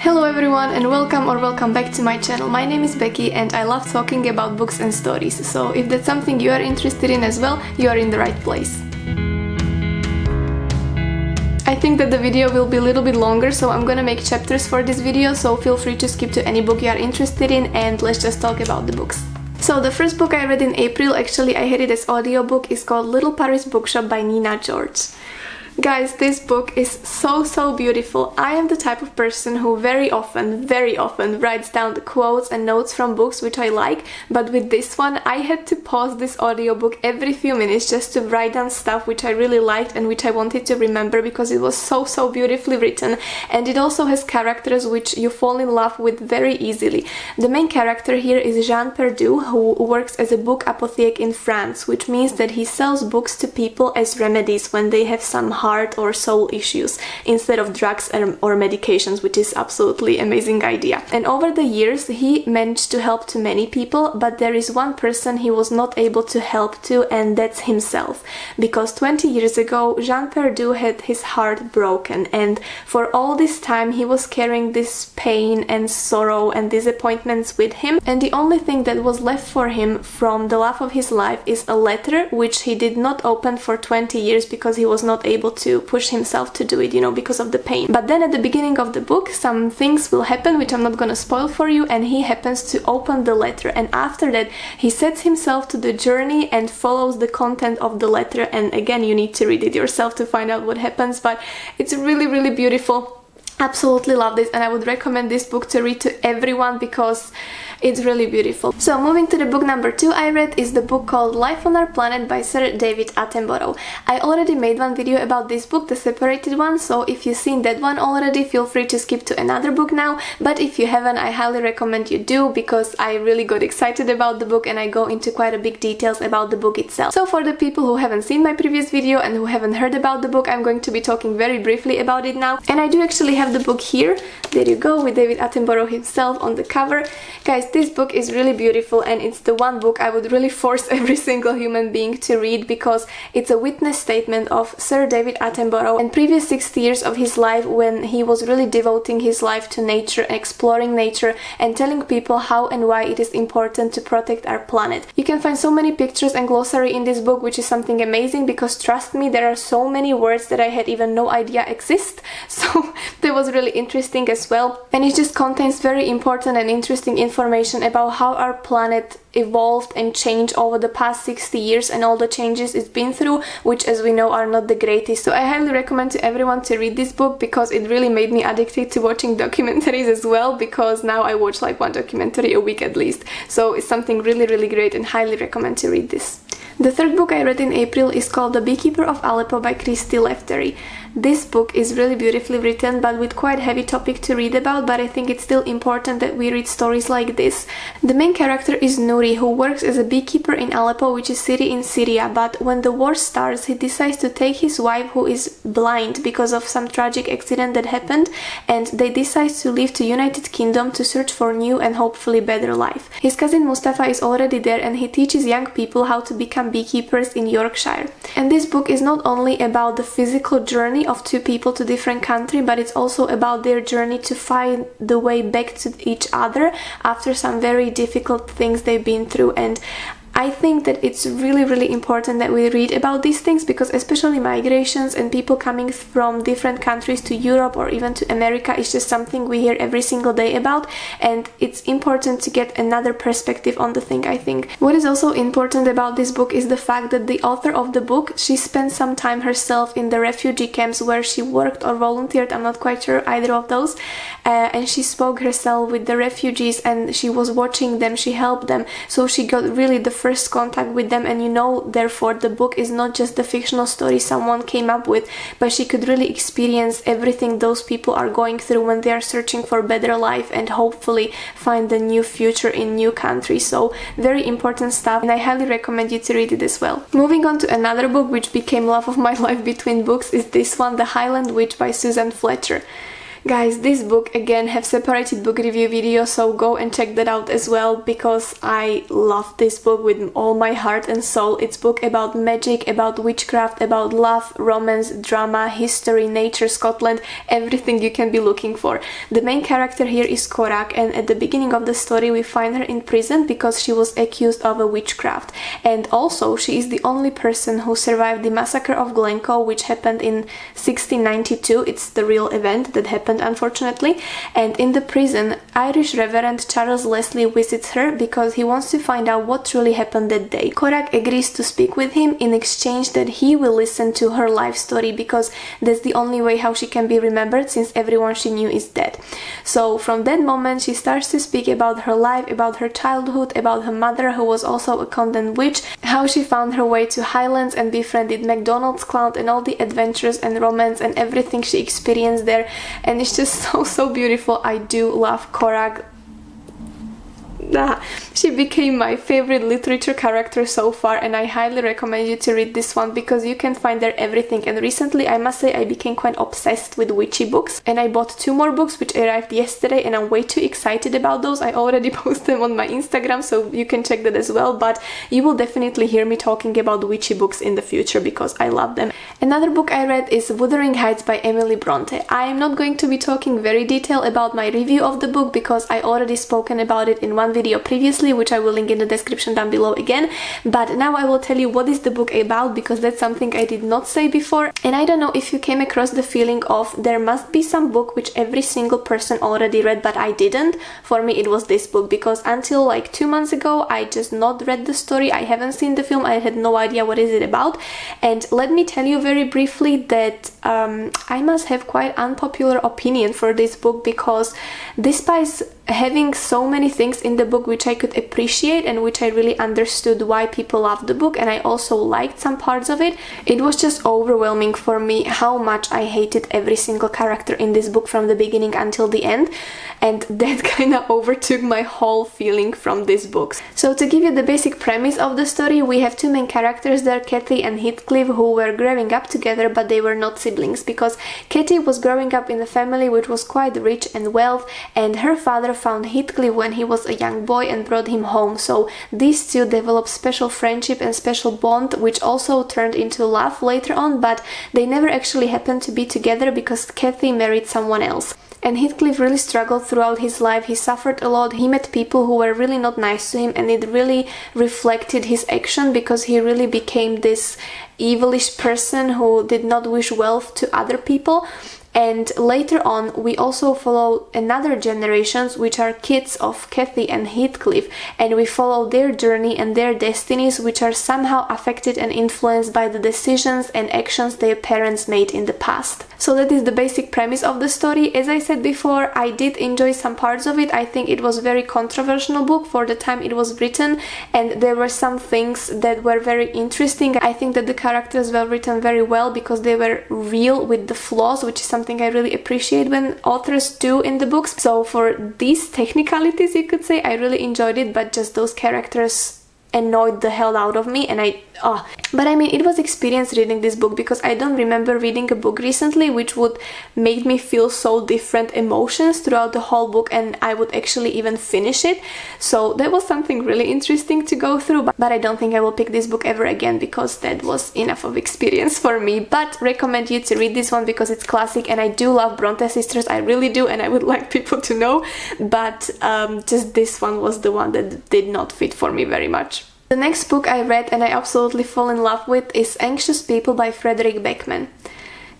Hello everyone and welcome back to my channel. My name is Becky and I love talking about books and stories, so if that's something you are interested in as well, you are in the right place. I think that the video will be a little bit longer, so I'm gonna make chapters for this video, so feel free to skip to any book you are interested in and let's just talk about the books. So the first book I read in April, actually I had it as audiobook, is called Little Paris Bookshop by Nina George. Guys, this book is so beautiful. I am the type of person who very often writes down the quotes and notes from books which I like, but with this one I had to pause this audiobook every few minutes just to write down stuff which I really liked and which I wanted to remember because it was so beautifully written, and it also has characters which you fall in love with very easily. The main character here is Jean Perdu, who works as a book apotheke in France, which means that he sells books to people as remedies when they have some heart or soul issues instead of drugs or medications, which is absolutely amazing idea. And over the years he managed to help to many people, but there is one person he was not able to help to, and that's himself, because 20 years ago Jean Perdu had his heart broken, and for all this time he was carrying this pain and sorrow and disappointments with him, and the only thing that was left for him from the love of his life is a letter which he did not open for 20 years because he was not able to push himself to do it, you know, because of the pain. But then at the beginning of the book some things will happen which I'm not gonna spoil for you, and he happens to open the letter, and after that he sets himself to the journey and follows the content of the letter, and again you need to read it yourself to find out what happens, but it's really beautiful. Absolutely love this, and I would recommend this book to read to everyone because it's really beautiful. So moving to the book number 2 I read is the book called Life on Our Planet by Sir David Attenborough. I already made one video about this book, the separated one, so if you've seen that one already, feel free to skip to another book now, but if you haven't, I highly recommend you do, because I really got excited about the book and I go into quite a big details about the book itself. So for the people who haven't seen my previous video and who haven't heard about the book, I'm going to be talking very briefly about it now, and I do actually have the book here. There you go, with David Attenborough himself on the cover. Guys, this book is really beautiful, and it's the one book I would really force every single human being to read, because it's a witness statement of Sir David Attenborough and previous 60 years of his life when he was really devoting his life to nature, exploring nature and telling people how and why it is important to protect our planet. You can find so many pictures and glossary in this book, which is something amazing, because trust me, there are so many words that I had even no idea exist, so that was really interesting as well. And it just contains very important and interesting information about how our planet evolved and changed over the past 60 years and all the changes it's been through, which as we know are not the greatest. So I highly recommend to everyone to read this book, because it really made me addicted to watching documentaries as well, because now I watch like one documentary a week at least. So it's something really great, and highly recommend to read this. The third book I read in April is called The Beekeeper of Aleppo by Christy Leftery. This book is really beautifully written, but with quite heavy topic to read about, but I think it's still important that we read stories like this. The main character is Nuri, who works as a beekeeper in Aleppo, which is a city in Syria, but when the war starts he decides to take his wife, who is blind because of some tragic accident that happened, and they decide to leave to United Kingdom to search for new and hopefully better life. His cousin Mustafa is already there, and he teaches young people how to become beekeepers in Yorkshire. And this book is not only about the physical journey of two people to different country, but it's also about their journey to find the way back to each other after some very difficult things they've been through. And I think that it's really important that we read about these things, because especially migrations and people coming from different countries to Europe or even to America is just something we hear every single day about, and it's important to get another perspective on the thing, I think. What is also important about this book is the fact that the author of the book, she spent some time herself in the refugee camps where she worked or volunteered, I'm not quite sure either of those, and she spoke herself with the refugees and she was watching them, she helped them, so she got really the first contact with them, and you know, therefore the book is not just the fictional story someone came up with, but she could really experience everything those people are going through when they are searching for better life and hopefully find a new future in new countries. So very important stuff, and I highly recommend you to read it as well. Moving on to another book which became love of my life between books is this one, The Highland Witch by Susan Fletcher. Guys, this book again have separated book review video, so go and check that out as well, because I love this book with all my heart and soul. It's a book about magic, about witchcraft, about love, romance, drama, history, nature, Scotland, everything you can be looking for. The main character here is Korak, and at the beginning of the story we find her in prison because she was accused of a witchcraft. And also she is the only person who survived the massacre of Glencoe, which happened in 1692. It's the real event that happened, unfortunately. And in the prison, Irish Reverend Charles Leslie visits her because he wants to find out what truly happened that day. Korak agrees to speak with him in exchange that he will listen to her life story, because that's the only way how she can be remembered, since everyone she knew is dead. So from that moment she starts to speak about her life, about her childhood, about her mother who was also a condemned witch, how she found her way to Highlands and befriended McDonald's clown, and all the adventures and romance and everything she experienced there. And it's just so beautiful. I do love Korak. She became my favorite literature character so far, and I highly recommend you to read this one because you can find there everything. And recently I must say I became quite obsessed with witchy books, and I bought 2 more books which arrived yesterday, and I'm way too excited about those. I already posted them on my Instagram, so you can check that as well, but you will definitely hear me talking about witchy books in the future because I love them. Another book I read is Wuthering Heights by Emily Bronte. I am not going to be talking very detailed about my review of the book because I already spoken about it in one video previously, which I will link in the description down below again. But now I will tell you what is the book about, because that's something I did not say before. And I don't know if you came across the feeling of there must be some book which every single person already read, but I didn't. For me it was this book, because until like 2 months ago I just not read the story, I haven't seen the film, I had no idea what is it about. And let me tell you very briefly that I must have quite unpopular opinion for this book, because despite having so many things in the book which I could appreciate and which I really understood why people loved the book, and I also liked some parts of it, it was just overwhelming for me how much I hated every single character in this book from the beginning until the end, and that kind of overtook my whole feeling from this book. So to give you the basic premise of the story, we have 2 main characters there, Kathy and Heathcliff, who were growing up together, but they were not siblings, because Kathy was growing up in a family which was quite rich and wealth, and her father found Heathcliff when he was a young boy and brought him home. So these 2 developed special friendship and special bond, which also turned into love later on, but they never actually happened to be together because Kathy married someone else. And Heathcliff really struggled throughout his life. He suffered a lot. He met people who were really not nice to him, and it really reflected his action, because he really became this evilish person who did not wish wealth to other people. And later on we also follow another generations which are kids of Kathy and Heathcliff, and we follow their journey and their destinies, which are somehow affected and influenced by the decisions and actions their parents made in the past. So that is the basic premise of the story. As I said before, I did enjoy some parts of it. I think it was a very controversial book for the time it was written, and there were some things that were very interesting. I think that the characters were written very well because they were real with the flaws, which is something I really appreciate when authors do in the books. So for these technicalities, you could say, I really enjoyed it, but just those characters annoyed the hell out of me, and but I mean, it was experience reading this book, because I don't remember reading a book recently which would make me feel so different emotions throughout the whole book, and I would actually even finish it. So that was something really interesting to go through, but I don't think I will pick this book ever again, because that was enough of experience for me. But recommend you to read this one because it's classic, and I do love Bronte sisters, I really do, and I would like people to know, but just this one was the one that did not fit for me very much. The next book I read and I absolutely fall in love with is Anxious People by Frederick Beckman.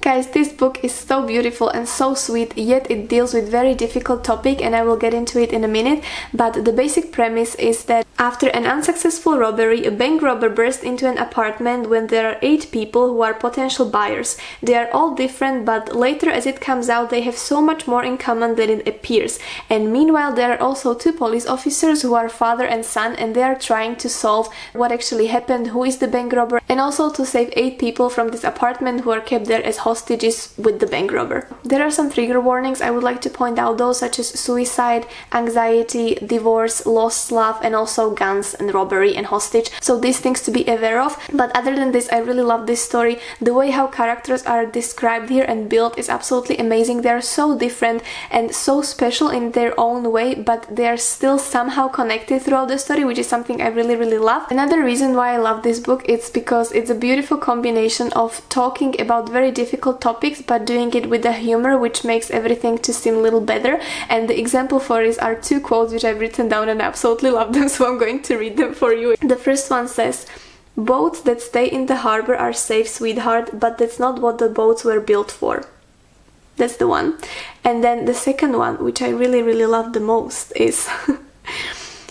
Guys, this book is so beautiful and so sweet, yet it deals with very difficult topic, and I will get into it in a minute. But the basic premise is that after an unsuccessful robbery, a bank robber bursts into an apartment when there are 8 people who are potential buyers. They are all different, but later as it comes out they have so much more in common than it appears. And meanwhile there are also 2 police officers who are father and son, and they are trying to solve what actually happened, who is the bank robber, and also to save 8 people from this apartment who are kept there as hostages with the bank robber. There are some trigger warnings I would like to point out though, such as suicide, anxiety, divorce, lost love, and also guns and robbery and hostage. So these things to be aware of. But other than this, I really love this story. The way how characters are described here and built is absolutely amazing. They are so different and so special in their own way, but they are still somehow connected throughout the story, which is something I really love. Another reason why I love this book is because it's a beautiful combination of talking about very difficult topics but doing it with a humor which makes everything to seem a little better. And the example for this are two quotes which I've written down and I absolutely love them, so I'm going to read them for you. The first one says, "Boats that stay in the harbor are safe, sweetheart, but that's not what the boats were built for." That's the one. And then the second one, which I really love the most, is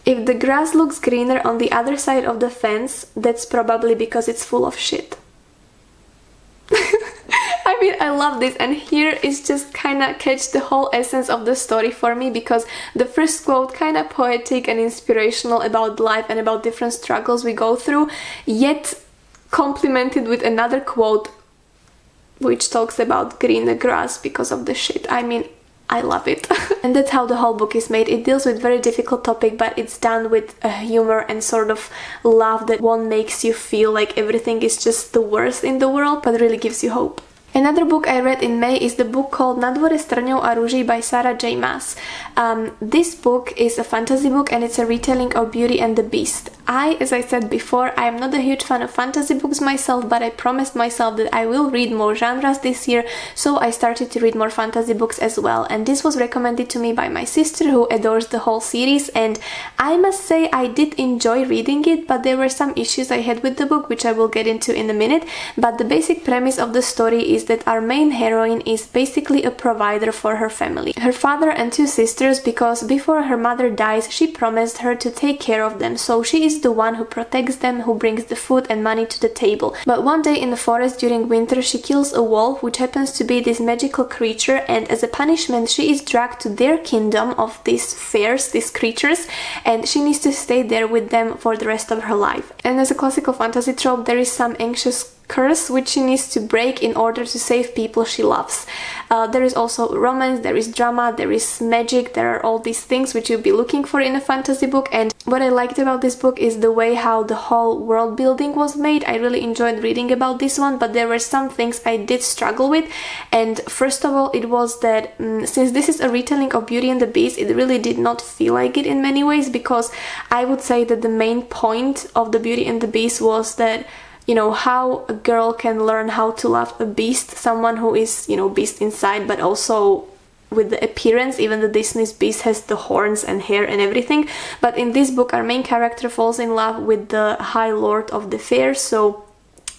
"If the grass looks greener on the other side of the fence, that's probably because it's full of shit." I mean, I love this, and here is just kind of catch the whole essence of the story for me, because the first quote kind of poetic and inspirational about life and about different struggles we go through, yet complemented with another quote which talks about greener grass because of the shit. I mean, I love it. And that's how the whole book is made. It deals with very difficult topic, but it's done with a humor and sort of love that one makes you feel like everything is just the worst in the world, but really gives you hope. Another book I read in May is the book called Na dvore s trňou a rúží by Sarah J. Maas. This book is a fantasy book and it's a retelling of Beauty and the Beast. As I said before, I am not a huge fan of fantasy books myself, but I promised myself that I will read more genres this year, so I started to read more fantasy books as well. And this was recommended to me by my sister, who adores the whole series, and I must say I did enjoy reading it, but there were some issues I had with the book, which I will get into in a minute. But the basic premise of the story is that our main heroine is basically a provider for her family. Her father and two sisters, because before her mother dies, she promised her to take care of them, so she is the one who protects them, who brings the food and money to the table. But one day in the forest during winter, she kills a wolf, which happens to be this magical creature, and as a punishment, she is dragged to their kingdom of these fairs, these creatures, and she needs to stay there with them for the rest of her life. And as a classical fantasy trope, there is some anxious curse which she needs to break in order to save people she loves. There is also romance, there is drama, there is magic, there are all these things which you'll be looking for in a fantasy book. And what I liked about this book is the way how the whole world building was made. I really enjoyed reading about this one, but there were some things I did struggle with. And first of all, it was that since this is a retelling of Beauty and the Beast, it really did not feel like it in many ways, because I would say that the main point of the Beauty and the Beast was that, you know, how a girl can learn how to love a beast, someone who is, you know, beast inside, but also with the appearance. Even the Disney's beast has the horns and hair and everything. But in this book, our main character falls in love with the High Lord of the Fair, so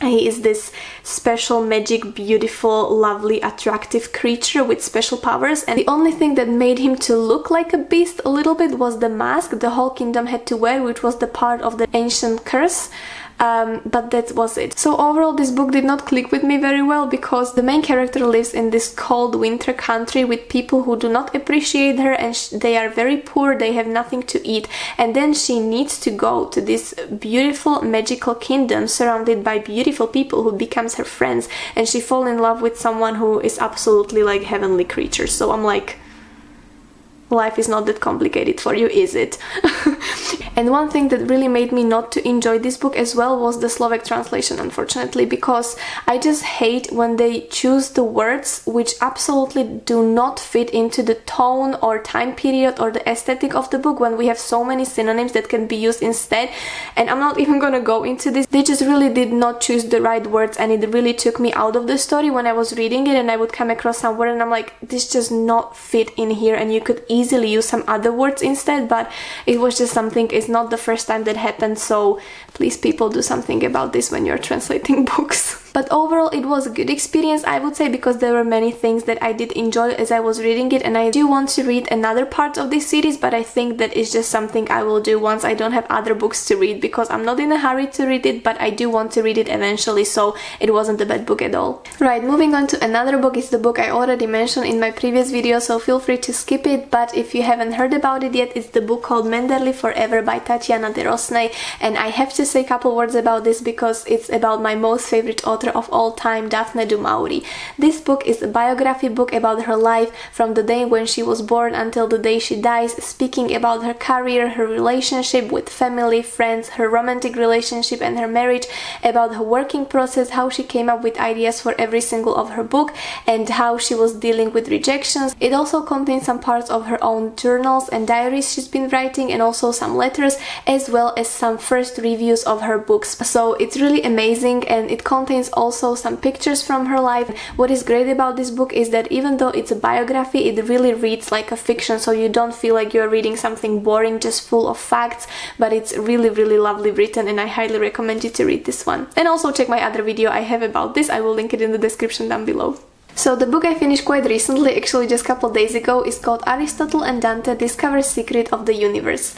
he is this special, magic, beautiful, lovely, attractive creature with special powers, and the only thing that made him to look like a beast a little bit was the mask the whole kingdom had to wear, which was the part of the ancient curse. But that was it. So overall, this book did not click with me very well, because the main character lives in this cold winter country with people who do not appreciate her, and they are very poor, they have nothing to eat, and then she needs to go to this beautiful magical kingdom surrounded by beautiful people who becomes her friends, and she falls in love with someone who is absolutely like heavenly creature. So I'm like, life is not that complicated for you, is it? And one thing that really made me not to enjoy this book as well was the Slovak translation, unfortunately, because I just hate when they choose the words which absolutely do not fit into the tone or time period or the aesthetic of the book, when we have so many synonyms that can be used instead. And I'm not even gonna go into this. They just really did not choose the right words, and it really took me out of the story when I was reading it, and I would come across some word and I'm like, this just not fit in here, and you could easily use some other words instead. But it was just something, it's not the first time that happened, so please, people, do something about this when you're translating books. But overall, it was a good experience, I would say, because there were many things that I did enjoy as I was reading it, and I do want to read another part of this series, but I think that is just something I will do once I don't have other books to read, because I'm not in a hurry to read it, but I do want to read it eventually, so it wasn't a bad book at all. Right, moving on to another book. Is the book I already mentioned in my previous video, so feel free to skip it, but if you haven't heard about it yet, it's the book called Manderley Forever by Tatiana de Rosnay, and I have to say a couple words about this because it's about my most favorite author author of all time, Daphne du Maurier. This book is a biography book about her life from the day when she was born until the day she dies, speaking about her career, her relationship with family, friends, her romantic relationship and her marriage, about her working process, how she came up with ideas for every single of her book, and how she was dealing with rejections. It also contains some parts of her own journals and diaries she's been writing, and also some letters, as well as some first reviews of her books. So it's really amazing, and it contains also some pictures from her life. What is great about this book is that even though it's a biography, it really reads like a fiction, so you don't feel like you're reading something boring just full of facts, but it's really lovely written, and I highly recommend you to read this one. And also check my other video I have about this. I will link it in the description down below. So the book I finished quite recently, actually just a couple days ago, is called Aristotle and Dante Discover Secret of the Universe.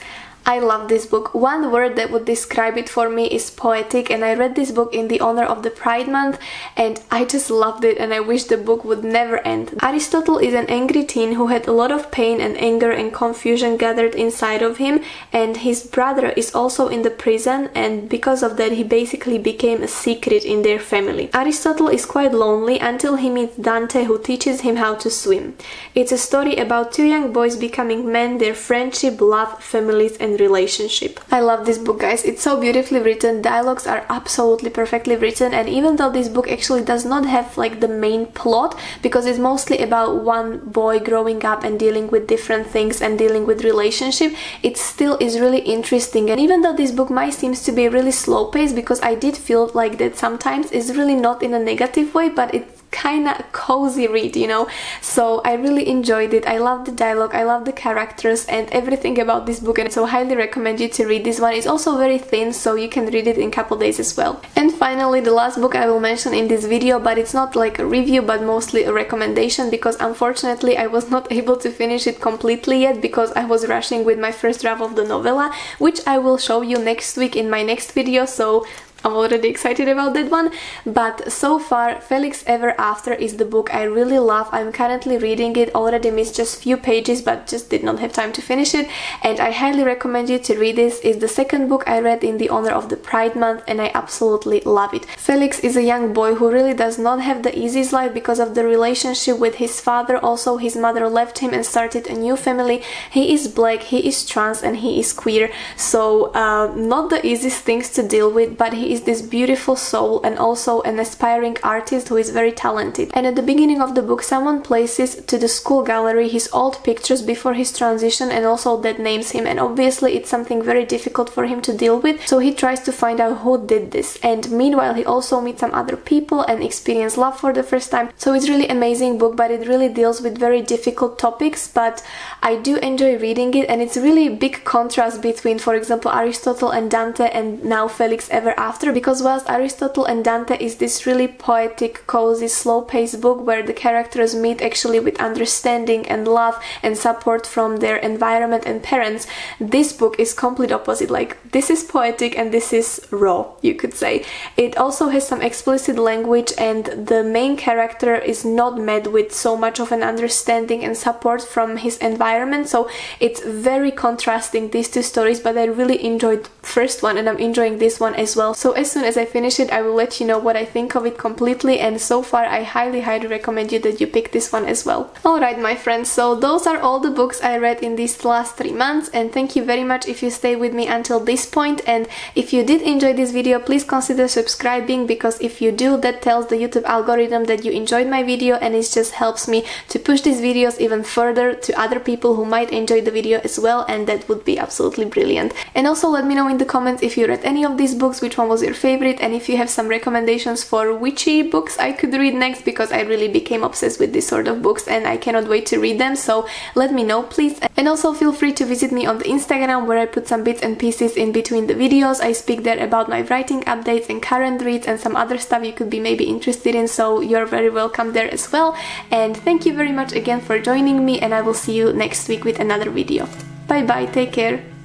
I love this book. One word that would describe it for me is poetic, and I read this book in the honor of the Pride Month, and I just loved it, and I wish the book would never end. Aristotle is an angry teen who had a lot of pain and anger and confusion gathered inside of him, and his brother is also in the prison, and because of that he basically became a secret in their family. Aristotle is quite lonely until he meets Dante, who teaches him how to swim. It's a story about two young boys becoming men, their friendship, love, families and relationship. I love this book, guys. It's so beautifully written, dialogues are absolutely perfectly written, and even though this book actually does not have like the main plot, because it's mostly about one boy growing up and dealing with different things and dealing with relationship, it still is really interesting. And even though this book might seems to be really slow paced, because I did feel like that sometimes, it's really not in a negative way, but it's kind of cozy read, you know, so I really enjoyed it. I love the dialogue, I love the characters and everything about this book, and so highly recommend you to read this one. It's also very thin, so you can read it in a couple days as well. And finally, the last book I will mention in this video, but it's not like a review but mostly a recommendation, because unfortunately I was not able to finish it completely yet because I was rushing with my first draft of the novella, which I will show you next week in my next video, so I'm already excited about that one. But so far, Felix Ever After is the book I really love. I'm currently reading it, already missed just few pages but just did not have time to finish it, and I highly recommend you to read this. It's the second book I read in the honor of the Pride Month, and I absolutely love it. Felix is a young boy who really does not have the easiest life because of the relationship with his father. Also, his mother left him and started a new family. He is black, he is trans, and he is queer, so not the easiest things to deal with, but he is this beautiful soul and also an aspiring artist who is very talented. And at the beginning of the book, someone places to the school gallery his old pictures before his transition, and also that names him, and obviously it's something very difficult for him to deal with, so he tries to find out who did this. And meanwhile he also meets some other people and experiences love for the first time. So it's really amazing book, but it really deals with very difficult topics, but I do enjoy reading it, and it's really big contrast between, for example, Aristotle and Dante and now Felix Ever After, because whilst Aristotle and Dante is this really poetic, cozy, slow-paced book where the characters meet actually with understanding and love and support from their environment and parents, this book is complete opposite. Like, this is poetic and this is raw, you could say. It also has some explicit language, and the main character is not met with so much of an understanding and support from his environment, so it's very contrasting, these two stories. But I really enjoyed the first one and I'm enjoying this one as well. So as soon as I finish it, I will let you know what I think of it completely, and so far I highly recommend you that you pick this one as well. Alright my friends, so those are all the books I read in these last 3 months, and thank you very much if you stayed with me until this point. And if you did enjoy this video, please consider subscribing, because if you do, that tells the YouTube algorithm that you enjoyed my video, and it just helps me to push these videos even further to other people who might enjoy the video as well, and that would be absolutely brilliant. And also let me know in the comments if you read any of these books, which one was your favorite, and if you have some recommendations for witchy books I could read next, because I really became obsessed with this sort of books and I cannot wait to read them, so let me know please. And also feel free to visit me on the Instagram, where I put some bits and pieces in between the videos. I speak there about my writing updates and current reads and some other stuff you could be maybe interested in, so you're very welcome there as well. And thank you very much again for joining me, and I will see you next week with another video. Bye bye, take care.